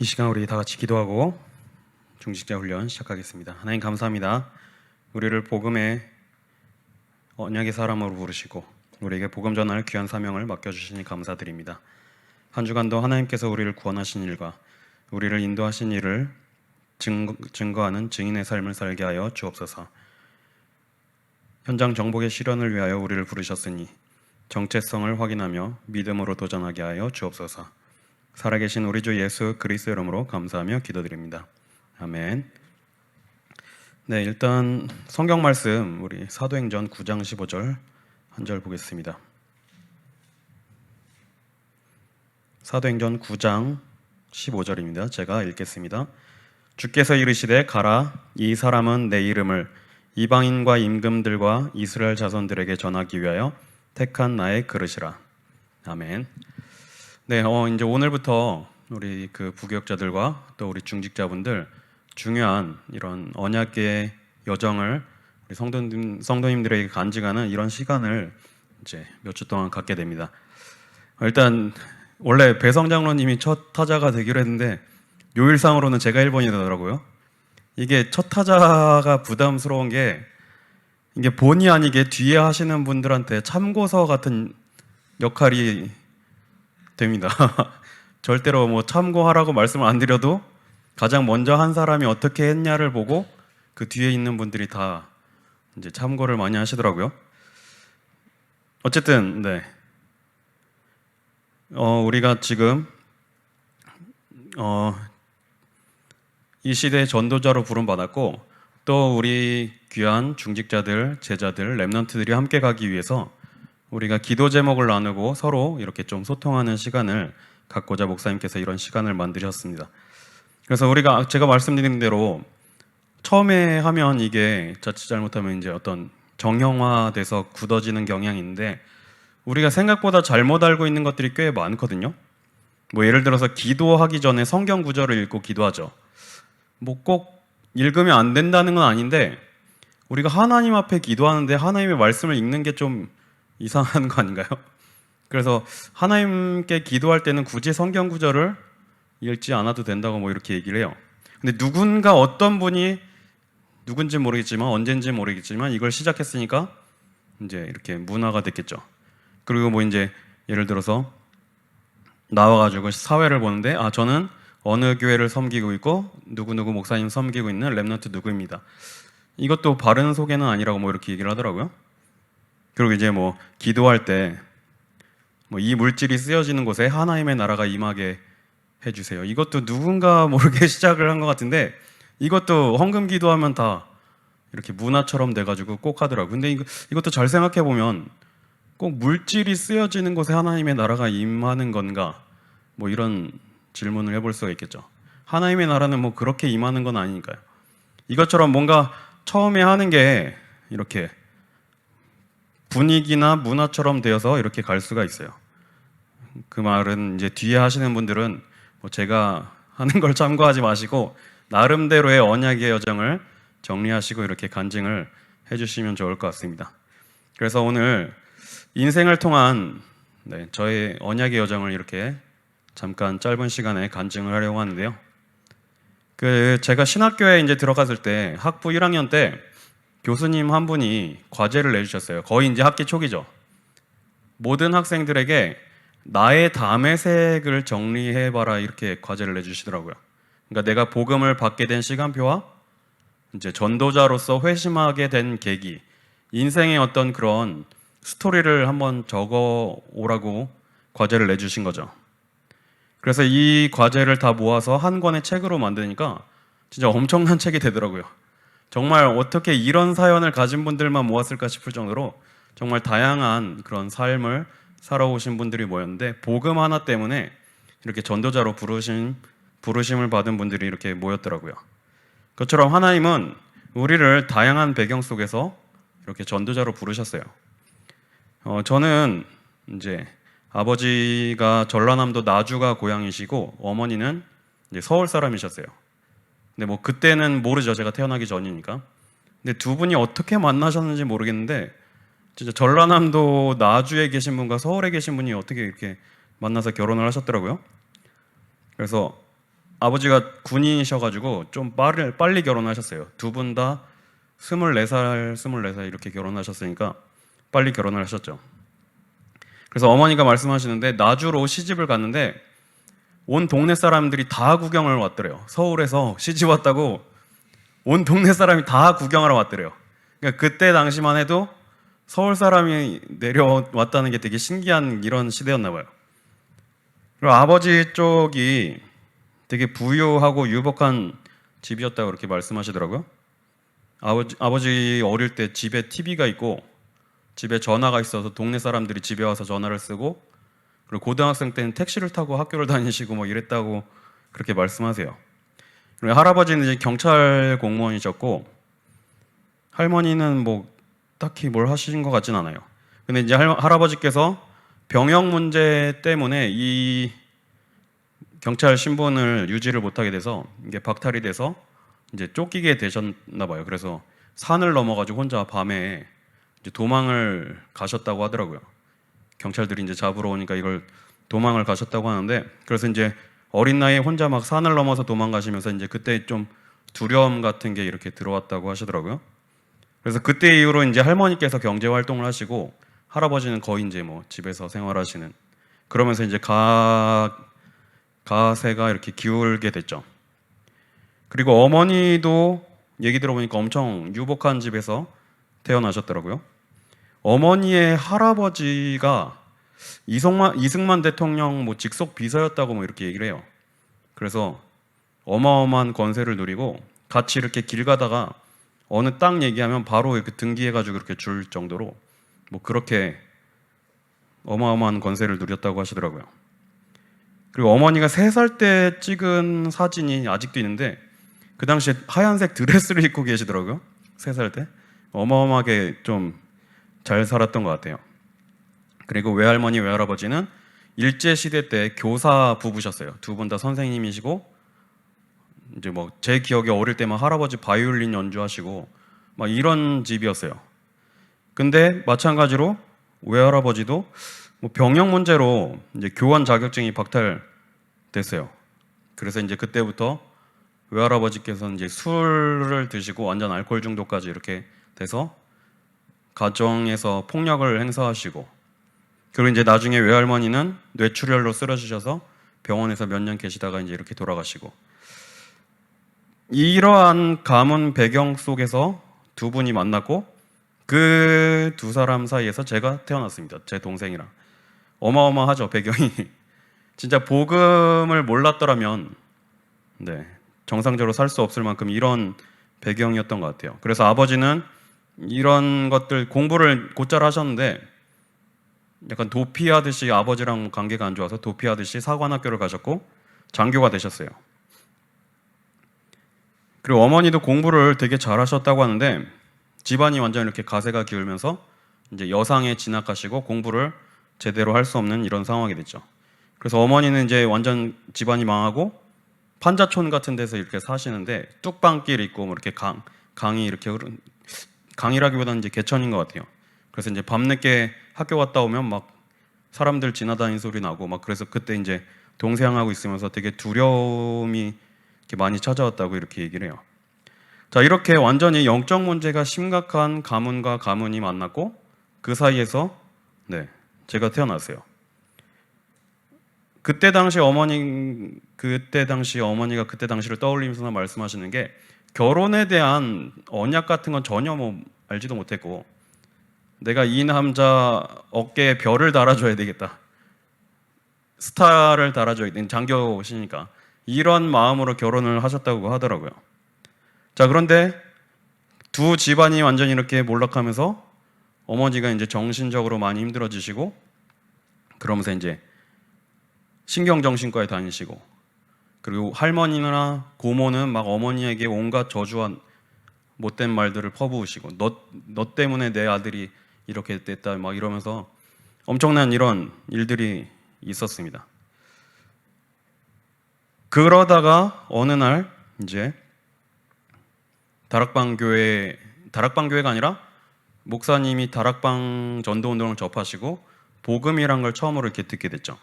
시간 우리 다 같이 기도하고 중직자 훈련 시작하겠습니다. 하나님 감사합니다. 우리를 복음의 언약의 사람으로 부르시고 우리에게 복음 전할 귀한 사명을 맡겨주시니 감사드립니다. 한 주간도 하나님께서 우리를 구원하신 일과 우리를 인도하신 일을 증거하는 증인의 삶을 살게 하여 주옵소서. 현장 정복의 실현을 위하여 우리를 부르셨으니 정체성을 확인하며 믿음으로 도전하게 하여 주옵소서. 살아계신 우리 주 예수 그리스도 이름으로 감사하며 기도드립니다. 아멘. 네, 일단 성경 말씀 우리 사도행전 9장 15절 한 절 보겠습니다. 사도행전 9장 15절입니다. 제가 읽겠습니다. 주께서 이르시되 가라, 이 사람은 내 이름을 이방인과 임금들과 이스라엘 자손들에게 전하기 위하여 택한 나의 그릇이라. 아멘. 네, 이제 오늘부터 우리 그 부교역자들과 또 우리 중직자분들 중요한 이런 언약의 여정을 우리 성도님들에게 간직하는 이런 시간을 이제 몇 주 동안 갖게 됩니다. 일단 원래 배성장로님이 첫 타자가 되기로 했는데 요일상으로는 제가 1번이 되더라고요. 이게 첫 타자가 부담스러운 게 이게 본의 아니게 뒤에 하시는 분들한테 참고서 같은 역할이 됩니다. 절대로 뭐 참고하라고 말씀을 안 드려도 가장 먼저 한 사람이 어떻게 했냐를 보고 그 뒤에 있는 분들이 다 이제 참고를 많이 하시더라고요. 어쨌든 네, 우리가 지금 이 시대의 전도자로 부름받았고 또 우리 귀한 중직자들, 제자들, 렘넌트들이 함께 가기 위해서 우리가 기도 제목을 나누고 서로 이렇게 좀 소통하는 시간을 갖고자 목사님께서 이런 시간을 만드셨습니다. 그래서 제가 말씀드린 대로 처음에 하면 이게 자칫 잘못하면 이제 어떤 정형화돼서 굳어지는 경향이 있는데 우리가 생각보다 잘못 알고 있는 것들이 꽤 많거든요. 뭐 예를 들어서 기도하기 전에 성경 구절을 읽고 기도하죠. 뭐 꼭 읽으면 안 된다는 건 아닌데 우리가 하나님 앞에 기도하는데 하나님의 말씀을 읽는 게 좀 이상한 거 아닌가요? 그래서 하나님께 기도할 때는 굳이 성경 구절을 읽지 않아도 된다고 뭐 이렇게 얘기를 해요. 근데 누군가 어떤 분이 누군지 모르겠지만 언젠지 모르겠지만 이걸 시작했으니까 이제 이렇게 문화가 됐겠죠. 그리고 뭐 이제 예를 들어서 나와가지고 사회를 보는데 저는 어느 교회를 섬기고 있고 누구누구 목사님 섬기고 있는 렘넌트 누구입니다. 이것도 바른 소개는 아니라고 뭐 이렇게 얘기를 하더라고요. 그리고 이제 뭐 기도할 때 뭐 이 물질이 쓰여지는 곳에 하나님의 나라가 임하게 해주세요. 이것도 누군가 모르게 시작을 한 것 같은데 이것도 헌금 기도하면 다 이렇게 문화처럼 돼가지고 꼭 하더라고요. 근데 이것도 잘 생각해 보면 꼭 물질이 쓰여지는 곳에 하나님의 나라가 임하는 건가? 뭐 이런 질문을 해볼 수가 있겠죠. 하나님의 나라는 뭐 그렇게 임하는 건 아니니까요. 이것처럼 뭔가 처음에 하는 게 이렇게 분위기나 문화처럼 되어서 이렇게 갈 수가 있어요. 그 말은 이제 뒤에 하시는 분들은 뭐 제가 하는 걸 참고하지 마시고 나름대로의 언약의 여정을 정리하시고 이렇게 간증을 해주시면 좋을 것 같습니다. 그래서 오늘 인생을 통한 저의 언약의 여정을 이렇게 잠깐 짧은 시간에 간증을 하려고 하는데요. 제가 신학교에 이제 들어갔을 때 학부 1학년 때 교수님 한 분이 과제를 내주셨어요. 거의 이제 학기 초기죠. 모든 학생들에게 나의 담의색을 정리해봐라 이렇게 과제를 내주시더라고요. 그러니까 내가 복음을 받게 된 시간표와 이제 전도자로서 회심하게 된 계기, 인생의 어떤 그런 스토리를 한번 적어 오라고 과제를 내주신 거죠. 그래서 이 과제를 다 모아서 한 권의 책으로 만드니까 진짜 엄청난 책이 되더라고요. 정말 어떻게 이런 사연을 가진 분들만 모았을까 싶을 정도로 정말 다양한 그런 삶을 살아오신 분들이 모였는데 복음 하나 때문에 이렇게 전도자로 부르심을 받은 분들이 이렇게 모였더라고요. 그것처럼 하나님은 우리를 다양한 배경 속에서 이렇게 전도자로 부르셨어요. 저는 이제 아버지가 전라남도 나주가 고향이시고 어머니는 이제 서울 사람이셨어요. 근데 뭐 그때는 모르죠. 제가 태어나기 전이니까. 근데 두 분이 어떻게 만나셨는지 모르겠는데 진짜 전라남도 나주에 계신 분과 서울에 계신 분이 어떻게 이렇게 만나서 결혼을 하셨더라고요. 그래서 아버지가 군인이셔가지고 좀 빨리 결혼하셨어요. 두 분 다 24살 이렇게 결혼하셨으니까 빨리 결혼을 하셨죠. 그래서 어머니가 말씀하시는데 나주로 시집을 갔는데 온 동네 사람들이 다 구경을 왔더래요. 서울에서 시집 왔다고 온 동네 사람이 다 구경하러 왔더래요. 그러니까 그때 당시만 해도 서울 사람이 내려왔다는 게 되게 신기한 이런 시대였나 봐요. 그리고 아버지 쪽이 되게 부유하고 유복한 집이었다고 그렇게 말씀하시더라고요. 아버지 어릴 때 집에 TV가 있고 집에 전화가 있어서 동네 사람들이 집에 와서 전화를 쓰고, 그리고 고등학생 때는 택시를 타고 학교를 다니시고 뭐 이랬다고 그렇게 말씀하세요. 그리고 할아버지는 이제 경찰 공무원이셨고 할머니는 뭐 딱히 뭘 하신 것 같진 않아요. 근데 이제 할아버지께서 병역 문제 때문에 이 경찰 신분을 유지를 못하게 돼서 이게 박탈이 돼서 이제 쫓기게 되셨나 봐요. 그래서 산을 넘어가지고 혼자 밤에 이제 도망을 가셨다고 하더라고요. 경찰들이 이제 잡으러 오니까 이걸 도망을 가셨다고 하는데, 그래서 이제 어린 나이에 혼자 막 산을 넘어서 도망가시면서 이제 그때 좀 두려움 같은 게 이렇게 들어왔다고 하시더라고요. 그래서 그때 이후로 이제 할머니께서 경제 활동을 하시고 할아버지는 거의 이제 뭐 집에서 생활하시는, 그러면서 이제 가세가 이렇게 기울게 됐죠. 그리고 어머니도 얘기 들어보니까 엄청 유복한 집에서 태어나셨더라고요. 어머니의 할아버지가 이승만 대통령 뭐 직속 비서였다고 뭐 이렇게 얘기를 해요. 그래서 어마어마한 권세를 누리고 같이 이렇게 길 가다가 어느 땅 얘기하면 바로 이렇게 등기해가지고 이렇게 줄 정도로 뭐 그렇게 어마어마한 권세를 누렸다고 하시더라고요. 그리고 어머니가 3살 때 찍은 사진이 아직도 있는데 그 당시에 하얀색 드레스를 입고 계시더라고요. 3살 때. 어마어마하게 좀 잘 살았던 것 같아요. 그리고 외할머니, 외할아버지는 일제시대 때 교사 부부셨어요. 두 분 다 선생님이시고, 이제 뭐 제 기억에 어릴 때만 할아버지 바이올린 연주하시고 막 이런 집이었어요. 근데 마찬가지로 외할아버지도 뭐 병역 문제로 이제 교원 자격증이 박탈됐어요. 그래서 이제 그때부터 외할아버지께서는 이제 술을 드시고 완전 알코올 중독까지 이렇게 돼서 가정에서 폭력을 행사하시고, 그리고 이제 나중에 외할머니는 뇌출혈로 쓰러지셔서 병원에서 몇 년 계시다가 이제 이렇게 돌아가시고, 이러한 가문 배경 속에서 두 분이 만났고 그 두 사람 사이에서 제가 태어났습니다. 제 동생이랑. 어마어마하죠, 배경이. 진짜 복음을 몰랐더라면 정상적으로 살 수 없을 만큼 이런 배경이었던 것 같아요. 그래서 아버지는 이런 것들 공부를 곧잘 하셨는데 약간 도피하듯이 아버지랑 관계가 안 좋아서 도피하듯이 사관학교를 가셨고 장교가 되셨어요. 그리고 어머니도 공부를 되게 잘하셨다고 하는데 집안이 완전 이렇게 가세가 기울면서 이제 여상에 진학하시고 공부를 제대로 할 수 없는 이런 상황이 됐죠. 그래서 어머니는 이제 완전 집안이 망하고 판자촌 같은 데서 이렇게 사시는데 뚝방길 있고 뭐 이렇게 강이 이렇게 강이라기보다는 이제 개천인 것 같아요. 그래서 이제 밤늦게 학교 갔다 오면 막 사람들 지나다니는 소리 나고 막, 그래서 그때 이제 동생하고 있으면서 되게 두려움이 이렇게 많이 찾아왔다고 이렇게 얘기를 해요. 자, 이렇게 완전히 영적 문제가 심각한 가문과 가문이 만났고 그 사이에서 제가 태어났어요. 그때 당시 어머니가 그때 당시를 떠올리면서 말씀하시는 게, 결혼에 대한 언약 같은 건 전혀 뭐 알지도 못했고 내가 이 남자 어깨에 별을 달아줘야 되겠다, 스타를 달아줘야 되는 장교시니까 이런 마음으로 결혼을 하셨다고 하더라고요. 자, 그런데 두 집안이 완전히 이렇게 몰락하면서 어머니가 이제 정신적으로 많이 힘들어지시고, 그러면서 이제 신경정신과에 다니시고, 그리고 할머니나 고모는 막 어머니에게 온갖 저주와 못된 말들을 퍼부으시고, 너 때문에 내 아들이 이렇게 됐다 막 이러면서 엄청난 이런 일들이 있었습니다. 그러다가 어느 날 이제 다락방교회가 아니라 목사님이 다락방 전도운동을 접하시고 복음이란 걸 처음으로 이렇게 듣게 됐죠.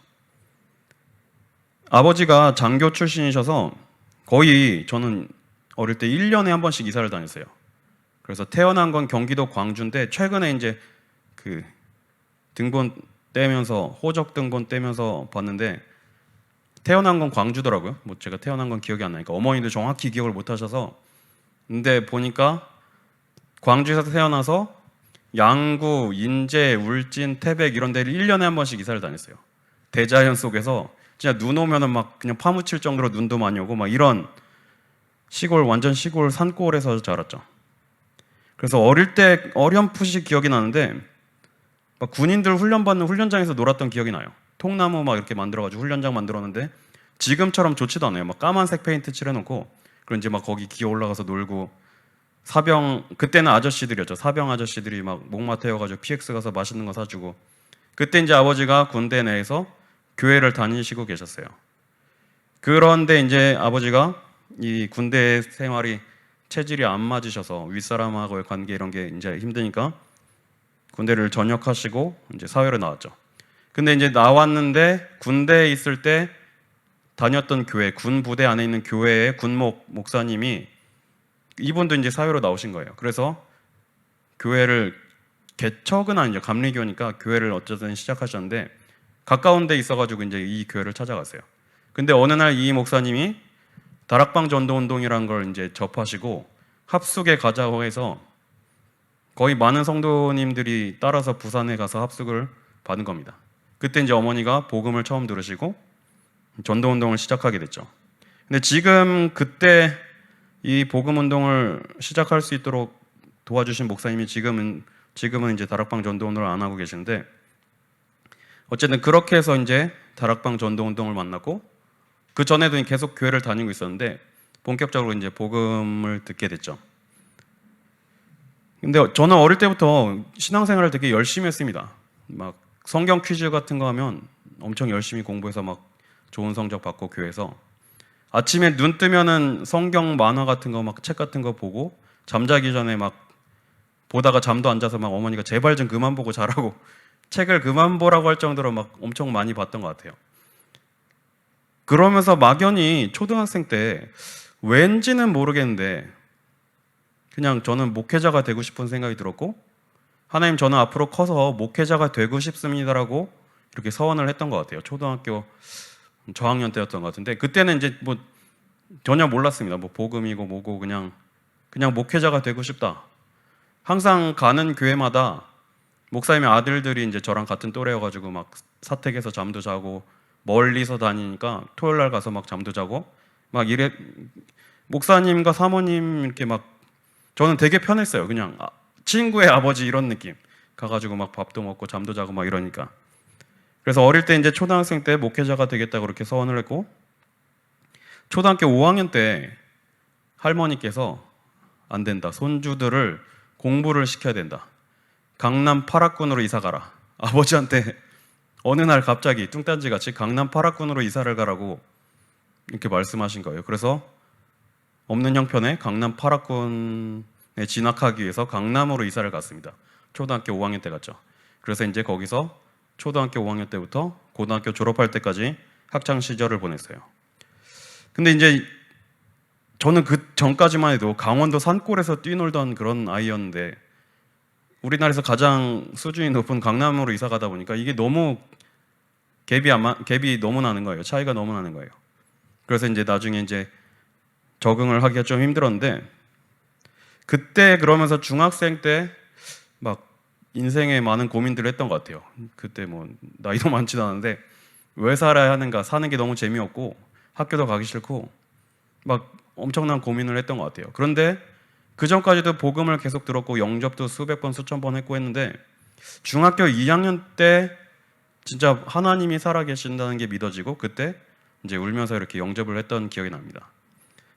아버지가 장교 출신이셔서 거의 저는 어릴 때 1년에 한 번씩 이사를 다녔어요. 그래서 태어난 건 경기도 광주인데 최근에 이제 그 등본 떼면서 호적 등본 떼면서 봤는데 태어난 건 광주더라고요. 뭐 제가 태어난 건 기억이 안 나니까 어머니도 정확히 기억을 못 하셔서 근데 보니까 광주에서 태어나서 양구, 인제, 울진, 태백 이런 데를 1년에 한 번씩 이사를 다녔어요. 대자연 속에서 진짜 눈 오면은 막 그냥 파묻힐 정도로 눈도 많이 오고 막 이런 시골 완전 시골 산골에서 자랐죠. 그래서 어릴 때 어렴풋이 기억이 나는데 막 군인들 훈련받는 훈련장에서 놀았던 기억이 나요. 통나무 막 이렇게 만들어가지고 훈련장 만들었는데 지금처럼 좋지도 않아요. 막 까만색 페인트 칠해놓고 그리고 이제 막 거기 기어 올라가서 놀고 사병 그때는 아저씨들이었죠. 사병 아저씨들이 막 목마 태워가지고 PX 가서 맛있는 거 사주고 그때 이제 아버지가 군대 내에서 교회를 다니시고 계셨어요. 그런데 이제 아버지가 이 군대 생활이 체질이 안 맞으셔서 윗사람하고의 관계 이런 게 이제 힘드니까 군대를 전역하시고 이제 사회로 나왔죠. 근데 이제 나왔는데 군대에 있을 때 다녔던 교회, 군 부대 안에 있는 교회의 군목 목사님이 이분도 이제 사회로 나오신 거예요. 그래서 교회를 개척은 아니죠. 감리교니까 교회를 어쨌든 시작하셨는데 가까운 데 있어가지고 이제 이 교회를 찾아갔어요. 근데 어느 날 이 목사님이 다락방 전도 운동이라는 걸 이제 접하시고 합숙에 가자고 해서 거의 많은 성도님들이 따라서 부산에 가서 합숙을 받은 겁니다. 그때 이제 어머니가 복음을 처음 들으시고 전도 운동을 시작하게 됐죠. 근데 지금 그때 이 복음 운동을 시작할 수 있도록 도와주신 목사님이 지금은 이제 다락방 전도 운동을 안 하고 계신데 어쨌든 그렇게 해서 이제 다락방 전도 운동을 만났고 그 전에도 계속 교회를 다니고 있었는데 본격적으로 이제 복음을 듣게 됐죠. 근데 저는 어릴 때부터 신앙생활을 되게 열심히 했습니다. 막 성경 퀴즈 같은 거 하면 엄청 열심히 공부해서 막 좋은 성적 받고 교회에서 아침에 눈 뜨면은 성경 만화 같은 거 막 책 같은 거 보고 잠자기 전에 막 보다가 잠도 안 자서 막 어머니가 제발 좀 그만 보고 자라고 책을 그만 보라고 할 정도로 막 엄청 많이 봤던 것 같아요. 그러면서 막연히 초등학생 때 왠지는 모르겠는데 그냥 저는 목회자가 되고 싶은 생각이 들었고 하나님 저는 앞으로 커서 목회자가 되고 싶습니다라고 이렇게 서원을 했던 것 같아요. 초등학교 저학년 때였던 것 같은데 그때는 이제 뭐 전혀 몰랐습니다. 뭐 복음이고 뭐고 그냥 목회자가 되고 싶다. 항상 가는 교회마다 목사님의 아들들이 이제 저랑 같은 또래여가지고 막 사택에서 잠도 자고 멀리서 다니니까 토요일 날 가서 막 잠도 자고 막 이래 목사님과 사모님 이렇게 막 저는 되게 편했어요. 그냥 친구의 아버지 이런 느낌 가가지고 막 밥도 먹고 잠도 자고 막 이러니까 그래서 어릴 때 이제 초등학생 때 목회자가 되겠다고 그렇게 서원을 했고 초등학교 5학년 때 할머니께서 안 된다. 손주들을 공부를 시켜야 된다. 강남 8학군으로 이사 가라. 아버지한테 어느 날 갑자기 뚱딴지 같이 강남 8학군으로 이사를 가라고 이렇게 말씀하신 거예요. 그래서 없는 형편에 강남 8학군에 진학하기 위해서 강남으로 이사를 갔습니다. 초등학교 5학년 때 갔죠. 그래서 이제 거기서 초등학교 5학년 때부터 고등학교 졸업할 때까지 학창 시절을 보냈어요. 근데 이제 저는 그 전까지만 해도 강원도 산골에서 뛰놀던 그런 아이였는데 우리나라에서 가장 수준이 높은 강남으로 이사 가다 보니까 이게 너무 갭이 너무 나는 거예요. 차이가 너무 나는 거예요. 그래서 이제 나중에 이제 적응을 하기가 좀 힘들었는데 그때 그러면서 중학생 때 막 인생에 많은 고민들을 했던 것 같아요. 그때 뭐 나이도 많지도 않은데 왜 살아야 하는가 사는 게 너무 재미없고 학교도 가기 싫고 막 엄청난 고민을 했던 것 같아요. 그런데 그 전까지도 복음을 계속 들었고 영접도 수백 번 수천 번 했고 했는데 중학교 2학년 때 진짜 하나님이 살아계신다는 게 믿어지고 그때 이제 울면서 이렇게 영접을 했던 기억이 납니다.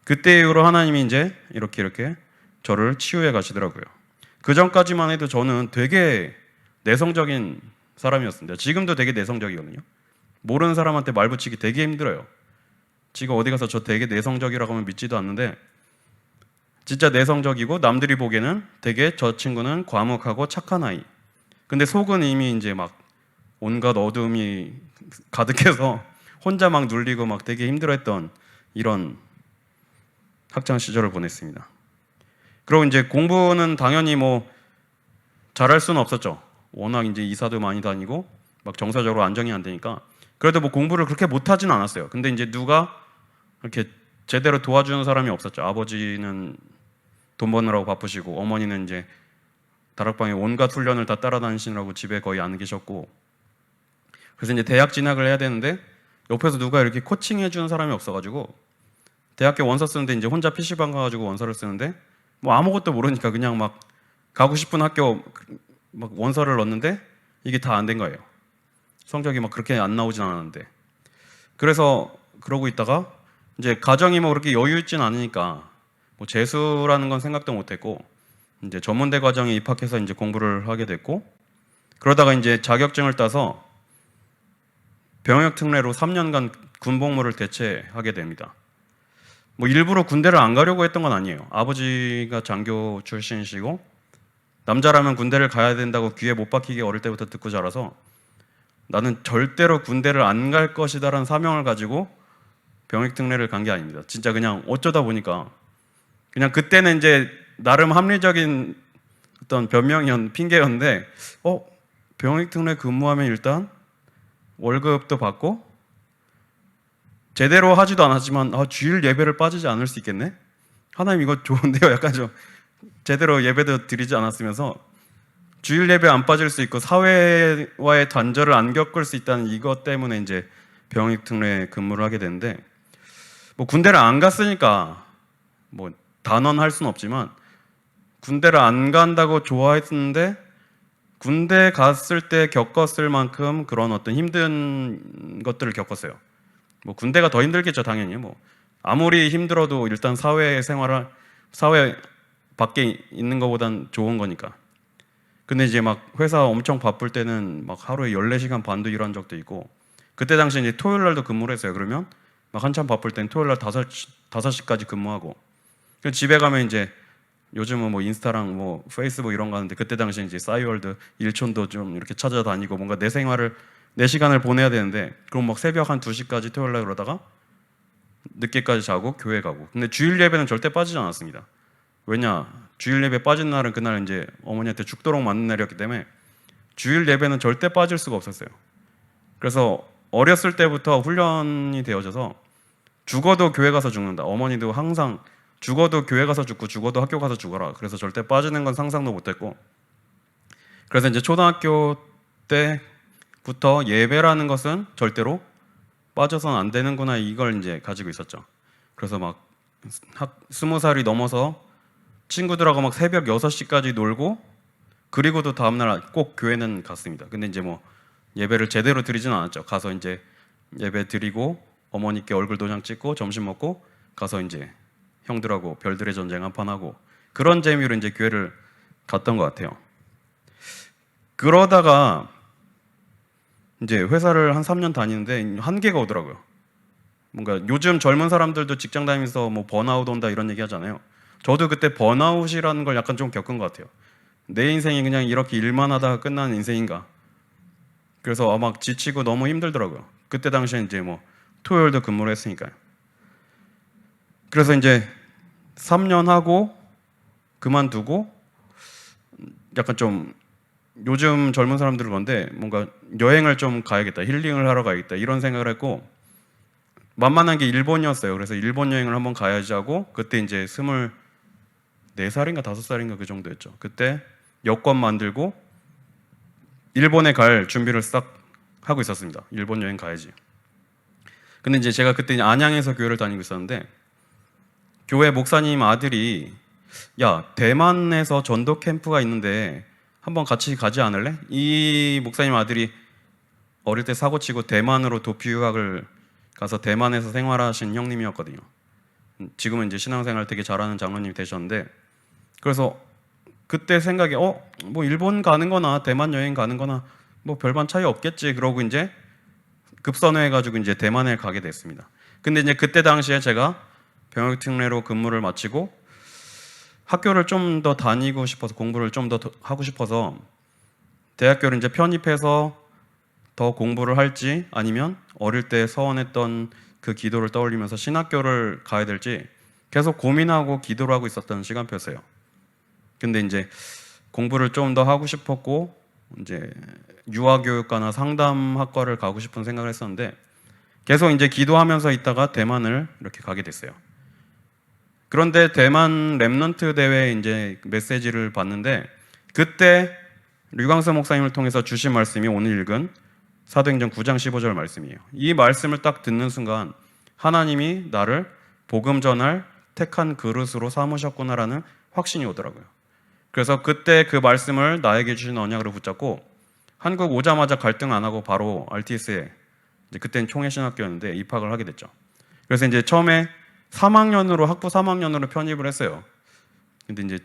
그때 이후로 하나님이 이제 이렇게 저를 치유해 가시더라고요. 그 전까지만 해도 저는 되게 내성적인 사람이었습니다. 지금도 되게 내성적이거든요. 모르는 사람한테 말 붙이기 되게 힘들어요. 지금 어디 가서 저 되게 내성적이라고 하면 믿지도 않는데 진짜 내성적이고 남들이 보기에는 되게 저 친구는 과묵하고 착한 아이. 근데 속은 이미 이제 막 온갖 어둠이 가득해서 혼자 막 눌리고 막 되게 힘들어했던 이런 학창 시절을 보냈습니다. 그리고 이제 공부는 당연히 뭐 잘할 수는 없었죠. 워낙 이제 이사도 많이 다니고 막 정서적으로 안정이 안 되니까. 그래도 뭐 공부를 그렇게 못하지는 않았어요. 근데 이제 누가 이렇게 제대로 도와주는 사람이 없었죠. 아버지는 돈 버느라고 바쁘시고 어머니는 이제 다락방에 온갖 훈련을 다 따라다니시느라고 집에 거의 안 계셨고, 그래서 이제 대학 진학을 해야 되는데 옆에서 누가 이렇게 코칭해 주는 사람이 없어가지고 대학교 원서 쓰는데 이제 혼자 PC방 가가지고 원서를 쓰는데 뭐 아무것도 모르니까 그냥 막 가고 싶은 학교 막 원서를 넣었는데 이게 다 안 된 거예요. 성적이 막 그렇게 안 나오진 않았는데. 그래서 그러고 있다가 이제 가정이 뭐 그렇게 여유 있진 않으니까 뭐 재수라는 건 생각도 못 했고, 이제 전문대 과정에 입학해서 이제 공부를 하게 됐고, 그러다가 이제 자격증을 따서 병역 특례로 3년간 군복무를 대체하게 됩니다. 뭐 일부러 군대를 안 가려고 했던 건 아니에요. 아버지가 장교 출신이시고 남자라면 군대를 가야 된다고 귀에 못 박히게 어릴 때부터 듣고 자라서 나는 절대로 군대를 안 갈 것이다라는 사명을 가지고 병역 특례를 간 게 아닙니다. 진짜 그냥 어쩌다 보니까 그냥 그때는 이제 나름 합리적인 어떤 변명이었 핑계였는데 병역 특례 근무하면 일단 월급도 받고 제대로 하지도 않았지만 주일 예배를 빠지지 않을 수 있겠네? 하나님 이거 좋은데요? 약간 좀 제대로 예배도 드리지 않았으면서 주일 예배 안 빠질 수 있고 사회와의 단절을 안 겪을 수 있다는 이것 때문에 이제 병역 특례 근무를 하게 되는데, 뭐 군대를 안 갔으니까 뭐 단언할 수는 없지만 군대를 안 간다고 좋아했는데 군대 갔을 때 겪었을 만큼 그런 어떤 힘든 것들을 겪었어요. 뭐 군대가 더 힘들겠죠, 당연히. 뭐 아무리 힘들어도 일단 사회 밖에 있는 것보단 좋은 거니까. 근데 이제 막 회사 엄청 바쁠 때는 막 하루에 14시간 반도 일한 적도 있고, 그때 당시에 이제 토요일 날도 근무를 했어요. 그러면 막 한참 바쁠 땐 토요일 날 5시까지 근무하고, 집에 가면 이제 요즘은 뭐 인스타랑 뭐 페이스북 이런 거 하는데 그때 당시에 이제 싸이월드 일촌도 좀 이렇게 찾아다니고 뭔가 내 생활을 내 시간을 보내야 되는데, 그럼 막 새벽 한 2시까지 토요일 날 그러다가 늦게까지 자고 교회 가고. 근데 주일 예배는 절대 빠지지 않았습니다. 왜냐? 주일 예배 빠진 날은 그날 이제 어머니한테 죽도록 맞는 날이었기 때문에 주일 예배는 절대 빠질 수가 없었어요. 그래서 어렸을 때부터 훈련이 되어져서 죽어도 교회 가서 죽는다. 어머니도 항상 죽어도 교회 가서 죽고 죽어도 학교 가서 죽어라. 그래서 절대 빠지는 건 상상도 못했고, 그래서 이제 초등학교 때부터 예배라는 것은 절대로 빠져서는 안 되는구나 이걸 이제 가지고 있었죠. 그래서 막 20살이 넘어서 친구들하고 막 새벽 6시까지 놀고, 그리고도 다음날 꼭 교회는 갔습니다. 근데 이제 뭐 예배를 제대로 드리진 않았죠. 가서 이제 예배 드리고 어머니께 얼굴 도장 찍고 점심 먹고 가서 이제 형들하고 별들의 전쟁 한판 하고, 그런 재미로 이제 교회를 갔던 것 같아요. 그러다가 이제 회사를 한 3년 다니는데 한계가 오더라고요. 뭔가 요즘 젊은 사람들도 직장 다니면서 뭐 번아웃 온다 이런 얘기 하잖아요. 저도 그때 번아웃이라는 걸 약간 좀 겪은 것 같아요. 내 인생이 그냥 이렇게 일만 하다가 끝나는 인생인가. 그래서 막 지치고 너무 힘들더라고요. 그때 당시에 이제 뭐 토요일도 근무를 했으니까요. 그래서 이제 3년 하고 그만두고 약간 좀 요즘 젊은 사람들은 건데 뭔가 여행을 좀 가야겠다, 힐링을 하러 가야겠다 이런 생각을 했고, 만만한 게 일본이었어요. 그래서 일본 여행을 한번 가야지 하고, 그때 이제 24살인가 5살인가 그 정도였죠. 그때 여권 만들고 일본에 갈 준비를 싹 하고 있었습니다. 일본 여행 가야지. 근데 이제 제가 그때 안양에서 교회를 다니고 있었는데 교회 목사님 아들이 야, 대만에서 전도 캠프가 있는데 한번 같이 가지 않을래? 이 목사님 아들이 어릴 때 사고치고 대만으로 도피 유학을 가서 대만에서 생활하신 형님이었거든요. 지금은 이제 신앙생활 되게 잘하는 장로님이 되셨는데, 그래서 그때 생각에 뭐 일본 가는 거나 대만 여행 가는 거나 뭐 별반 차이 없겠지 그러고 이제 급선회해 가지고 이제 대만에 가게 됐습니다. 근데 이제 그때 당시에 제가 병역 특례로 근무를 마치고 학교를 좀 더 다니고 싶어서 공부를 좀 더 하고 싶어서 대학교를 이제 편입해서 더 공부를 할지 아니면 어릴 때 서원했던 그 기도를 떠올리면서 신학교를 가야 될지 계속 고민하고 기도를 하고 있었던 시간표였어요. 근데 이제 공부를 좀 더 하고 싶었고 이제 유아교육과나 상담학과를 가고 싶은 생각을 했었는데 계속 이제 기도하면서 있다가 대만을 이렇게 가게 됐어요. 그런데 대만 렘넌트 대회 이제 메시지를 봤는데 그때 류광수 목사님을 통해서 주신 말씀이 오늘 읽은 사도행전 9장 15절 말씀이에요. 이 말씀을 딱 듣는 순간 하나님이 나를 복음 전할 택한 그릇으로 삼으셨구나라는 확신이 오더라고요. 그래서 그때 그 말씀을 나에게 주신 언약으로 붙잡고 한국 오자마자 갈등 안 하고 바로 RTS에 이제 그때는 총회신학교였는데 입학을 하게 됐죠. 그래서 이제 처음에 3학년으로 학부 3학년으로 편입을 했어요. 근데 이제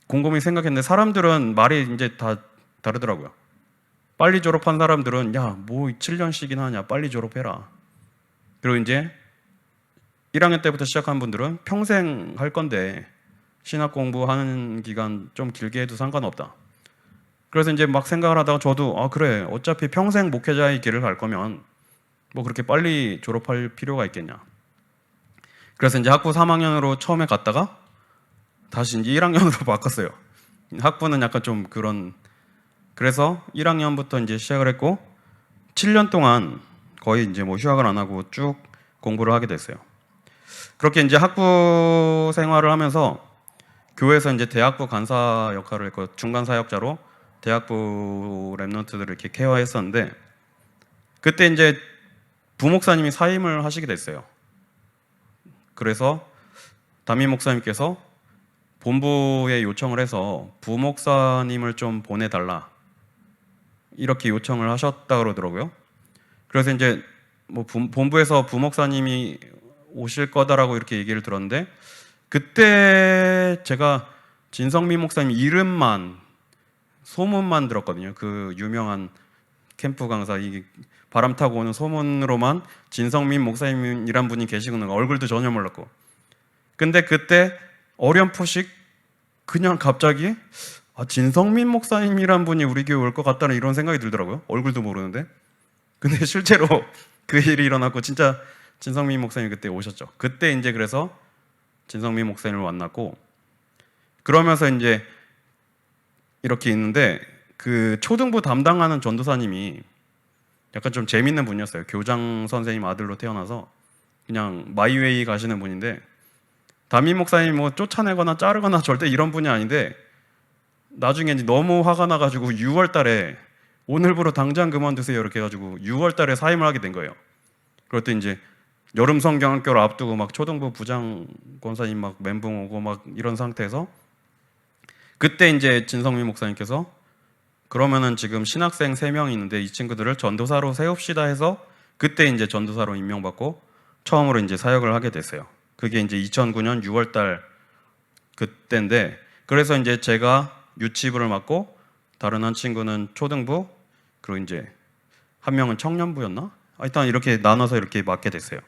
곰곰이 생각했는데 사람들은 말이 이제 다 다르더라고요. 빨리 졸업한 사람들은 야, 뭐 7년씩이나 하냐, 빨리 졸업해라. 그리고 이제 1학년 때부터 시작한 분들은 평생 할 건데 신학 공부하는 기간 좀 길게 해도 상관없다. 그래서 이제 막 생각을 하다가 저도 그래, 어차피 평생 목회자의 길을 갈 거면 뭐 그렇게 빨리 졸업할 필요가 있겠냐. 그래서 이제 학부 3학년으로 처음에 갔다가 다시 이제 1학년으로 바꿨어요. 학부는 약간 좀 그런, 그래서 1학년부터 이제 시작을 했고 7년 동안 거의 이제 뭐 휴학을 안 하고 쭉 공부를 하게 됐어요. 그렇게 이제 학부 생활을 하면서 교회에서 이제 대학부 간사 역할을 했고 중간 사역자로 대학부 랩런트들을 이렇게 케어했었는데 그때 이제 부목사님이 사임을 하시게 됐어요. 그래서 담임 목사님께서 본부에 요청을 해서 부목사님을 좀 보내달라 이렇게 요청을 하셨다 그러더라고요. 그래서 이제 뭐 본부에서 부목사님이 오실 거다라고 이렇게 얘기를 들었는데 그때 제가 진성민 목사님 이름만 소문만 들었거든요. 그 유명한 캠프 강사, 이 바람 타고 오는 소문으로만 진성민 목사님이란 분이 계시구나, 얼굴도 전혀 몰랐고. 근데 그때 어렴풋이 그냥 갑자기 진성민 목사님이란 분이 우리 교회 올 것 같다는 이런 생각이 들더라고요. 얼굴도 모르는데. 근데 실제로 그 일이 일어났고 진짜 진성민 목사님 그때 오셨죠. 그때 이제 그래서 진성민 목사님을 만났고 그러면서 이제 이렇게 있는데 그 초등부 담당하는 전도사님이 약간 좀 재밌는 분이었어요. 교장 선생님 아들로 태어나서 그냥 마이웨이 가시는 분인데 담임 목사님이 뭐 쫓아내거나 자르거나 절대 이런 분이 아닌데 나중에 이제 너무 화가 나가지고 6월 달에 오늘부로 당장 그만두세요 이렇게 해가지고 6월 달에 사임을 하게 된 거예요. 그럴 때 이제 여름 성경학교를 앞두고 막 초등부 부장 권사님 막 멘붕 오고 막 이런 상태에서 그때 이제 진성민 목사님께서 그러면은 지금 신학생 3명이 있는데 이 친구들을 전도사로 세웁시다 해서 그때 이제 전도사로 임명받고 처음으로 이제 사역을 하게 됐어요. 그게 이제 2009년 6월 달 그때인데 그래서 이제 제가 유치부를 맡고 다른 한 친구는 초등부 그리고 이제 한 명은 청년부였나? 일단 이렇게 나눠서 이렇게 맡게 됐어요.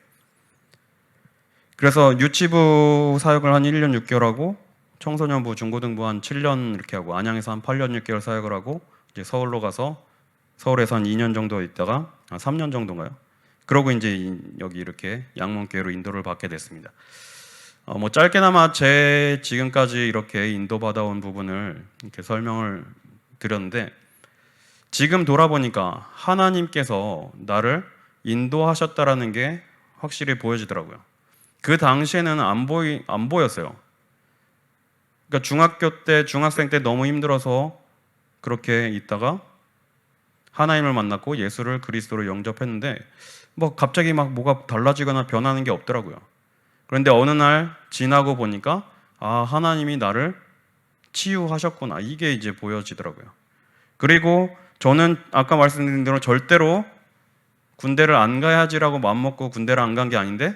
그래서 유치부 사역을 한 1년 6개월 하고 청소년부, 중고등부 한 7년 이렇게 하고 안양에서 한 8년 6개월 사역을 하고 이제 서울로 가서 서울에서 한 2년 정도 있다가 3년 정도인가요? 그러고 이제 여기 이렇게 양문교회로 인도를 받게 됐습니다. 뭐 짧게나마 제 지금까지 이렇게 인도받아온 부분을 이렇게 설명을 드렸는데 지금 돌아보니까 하나님께서 나를 인도하셨다라는 게 확실히 보여지더라고요. 그 당시에는 안 보였어요. 그러니까 중학교 때, 중학생 때 너무 힘들어서 그렇게 있다가 하나님을 만났고 예수를 그리스도로 영접했는데 뭐 갑자기 막 뭐가 달라지거나 변하는 게 없더라고요. 그런데 어느 날 지나고 보니까 하나님이 나를 치유하셨구나 이게 이제 보여지더라고요. 그리고 저는 아까 말씀드린 대로 절대로 군대를 안 가야지라고 마음먹고 군대를 안 간 게 아닌데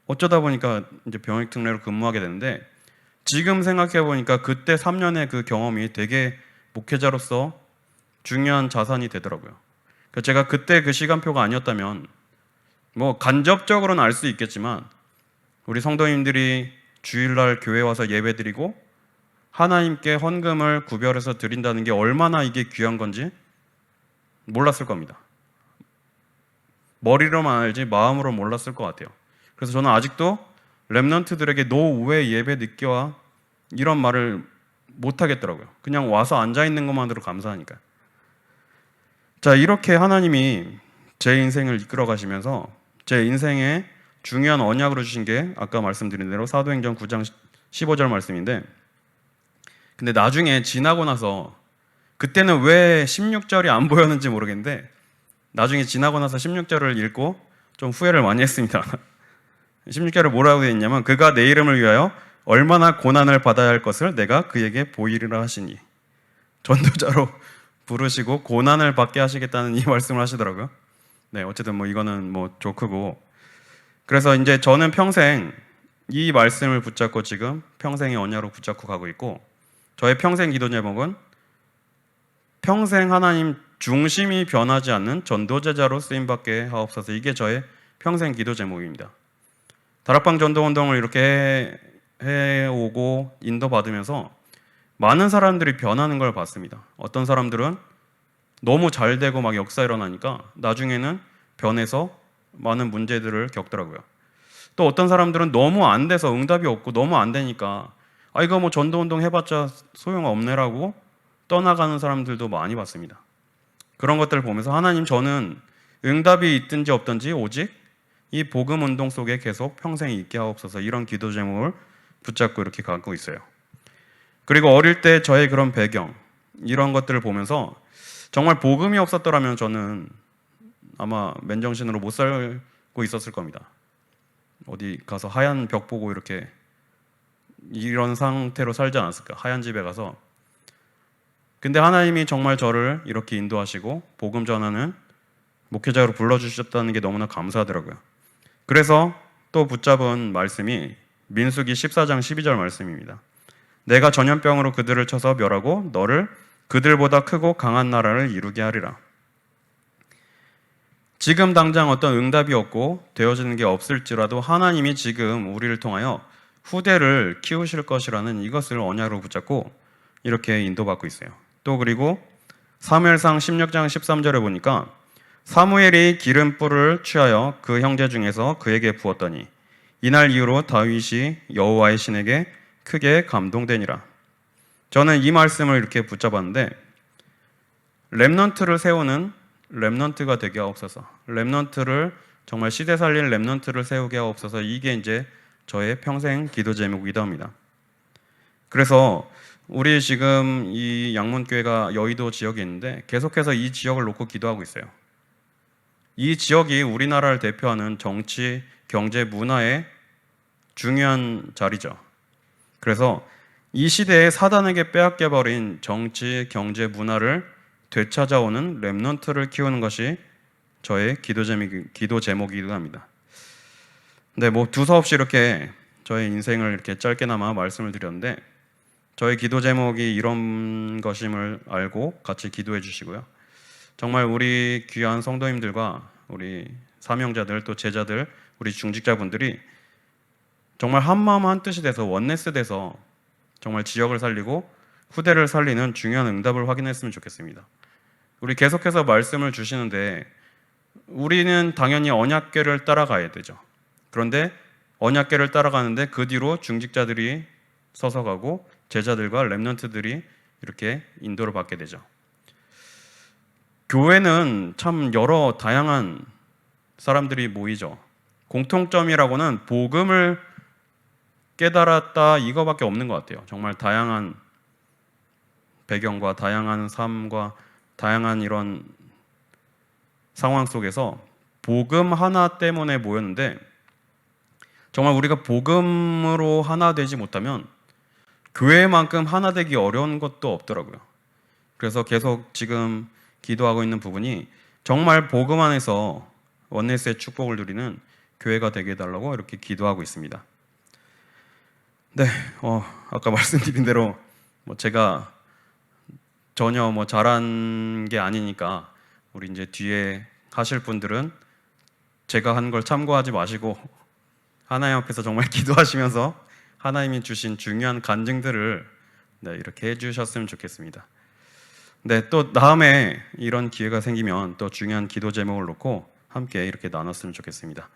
어쩌다 보니까 이제 병역 특례로 근무하게 되는데 지금 생각해 보니까 그때 3년의 그 경험이 되게 목회자로서 중요한 자산이 되더라고요. 그러니까 제가 그때 그 시간표가 아니었다면 뭐 간접적으로는 알 수 있겠지만 우리 성도님들이 주일날 교회 와서 예배드리고 하나님께 헌금을 구별해서 드린다는 게 얼마나 이게 귀한 건지 몰랐을 겁니다. 머리로만 알지 마음으로 몰랐을 것 같아요. 그래서 저는 아직도 렘넌트들에게 노 왜 예배 늦게 와 이런 말을 못 하겠더라고요. 그냥 와서 앉아 있는 것만으로 감사하니까. 자, 이렇게 하나님이 제 인생을 이끌어 가시면서 제 인생에 중요한 언약으로 주신 게 아까 말씀드린 대로 사도행전 9장 15절 말씀인데, 근데 나중에 지나고 나서 그때는 왜 16절이 안 보였는지 모르겠는데 나중에 지나고 나서 16절을 읽고 좀 후회를 많이 했습니다. 16절에 뭐라고 되어 있냐면, 그가 내 이름을 위하여 얼마나 고난을 받아야 할 것을 내가 그에게 보이리라 하시니, 전도자로 부르시고 고난을 받게 하시겠다는 이 말씀을 하시더라고요. 네, 어쨌든 뭐 이거는 뭐 조크고, 그래서 이제 저는 평생 이 말씀을 붙잡고 지금 평생의 언약으로 붙잡고 가고 있고, 저의 평생 기도 제목은 평생 하나님 중심이 변하지 않는 전도제자로 쓰임받게 하옵소서. 이게 저의 평생 기도 제목입니다. 다락방 전도운동을 이렇게 해오고 인도받으면서 많은 사람들이 변하는 걸 봤습니다. 어떤 사람들은 너무 잘 되고 막 역사 일어나니까 나중에는 변해서 많은 문제들을 겪더라고요. 또 어떤 사람들은 너무 안 돼서 응답이 없고 너무 안 되니까 이거 뭐 전도운동 해봤자 소용없네라고 떠나가는 사람들도 많이 봤습니다. 그런 것들을 보면서 하나님, 저는 응답이 있든지 없든지 오직 이 복음 운동 속에 계속 평생 있게 하옵소서, 이런 기도 제목을 붙잡고 이렇게 가고 있어요. 그리고 어릴 때 저의 그런 배경, 이런 것들을 보면서 정말 복음이 없었더라면 저는 아마 맨정신으로 못 살고 있었을 겁니다. 어디 가서 하얀 벽 보고 이렇게 이런 상태로 살지 않았을까, 하얀 집에 가서. 근데 하나님이 정말 저를 이렇게 인도하시고 복음 전하는 목회자로 불러주셨다는 게 너무나 감사하더라고요. 그래서 또 붙잡은 말씀이 민수기 14장 12절 말씀입니다. 내가 전염병으로 그들을 쳐서 멸하고 너를 그들보다 크고 강한 나라를 이루게 하리라. 지금 당장 어떤 응답이 없고 되어지는 게 없을지라도 하나님이 지금 우리를 통하여 후대를 키우실 것이라는 이것을 언약으로 붙잡고 이렇게 인도받고 있어요. 또 그리고 사무엘상 16장 13절에 보니까 사무엘이 기름불을 취하여 그 형제 중에서 그에게 부었더니 이날 이후로 다윗이 여호와의 신에게 크게 감동되니라. 저는 이 말씀을 이렇게 붙잡았는데, 렘넌트를 세우는 렘넌트가 되게 하옵소서, 렘넌트를 정말 시대 살릴 렘넌트를 세우게 하옵소서, 이게 이제 저의 평생 기도 제목이기도 합니다. 그래서 우리 지금 이 양문교회가 여의도 지역에 있는데 계속해서 이 지역을 놓고 기도하고 있어요. 이 지역이 우리나라를 대표하는 정치, 경제, 문화의 중요한 자리죠. 그래서 이 시대에 사단에게 빼앗겨버린 정치, 경제, 문화를 되찾아오는 렘넌트를 키우는 것이 저의 기도 제목이기도 합니다. 네, 뭐 두서없이 이렇게 저의 인생을 이렇게 짧게나마 말씀을 드렸는데, 저의 기도 제목이 이런 것임을 알고 같이 기도해 주시고요. 정말 우리 귀한 성도님들과 우리 사명자들, 또 제자들, 우리 중직자분들이 정말 한마음 한뜻이 돼서 원네스 돼서 정말 지역을 살리고 후대를 살리는 중요한 응답을 확인했으면 좋겠습니다. 우리 계속해서 말씀을 주시는데 우리는 당연히 언약궤를 따라가야 되죠. 그런데 언약궤를 따라가는데 그 뒤로 중직자들이 서서 가고 제자들과 렘넌트들이 이렇게 인도를 받게 되죠. 교회는 참 여러 다양한 사람들이 모이죠. 공통점이라고는 복음을 깨달았다 이거밖에 없는 것 같아요. 정말 다양한 배경과 다양한 삶과 다양한 이런 상황 속에서 복음 하나 때문에 모였는데, 정말 우리가 복음으로 하나 되지 못하면 교회만큼 하나 되기 어려운 것도 없더라고요. 그래서 계속 지금 기도하고 있는 부분이 정말 복음 안에서 원네스의 축복을 누리는 교회가 되게 해달라고 이렇게 기도하고 있습니다. 네, 아까 말씀드린 대로 제가 전혀 잘한 게 아니니까 우리 이제 뒤에 하실 분들은 제가 한 걸 참고하지 마시고 하나님 앞에서 정말 기도하시면서 하나님이 주신 중요한 간증들을 이렇게 해주셨으면 좋겠습니다. 네, 또 다음에 이런 기회가 생기면 또 중요한 기도 제목을 놓고 함께 이렇게 나눴으면 좋겠습니다.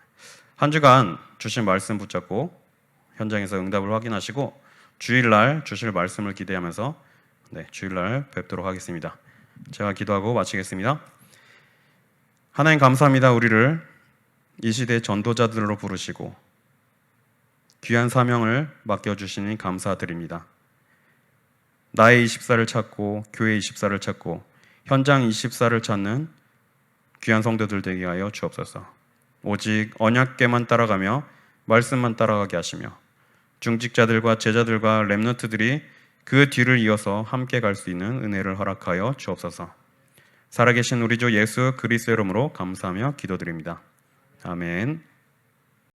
한 주간 주신 말씀 붙잡고 현장에서 응답을 확인하시고 주일날 주실 말씀을 기대하면서 주일날 뵙도록 하겠습니다. 제가 기도하고 마치겠습니다. 하나님 감사합니다. 우리를 이 시대의 전도자들로 부르시고 귀한 사명을 맡겨주시니 감사드립니다. 나의 24를 찾고 교회 24를 찾고 현장 24를 찾는 귀한 성도들 되게 하여 주옵소서. 오직 언약궤만 따라가며 말씀만 따라가게 하시며 중직자들과 제자들과 렘넌트들이 그 뒤를 이어서 함께 갈 수 있는 은혜를 허락하여 주옵소서. 살아계신 우리 주 예수 그리스도의 이름으로 감사하며 기도드립니다. 아멘.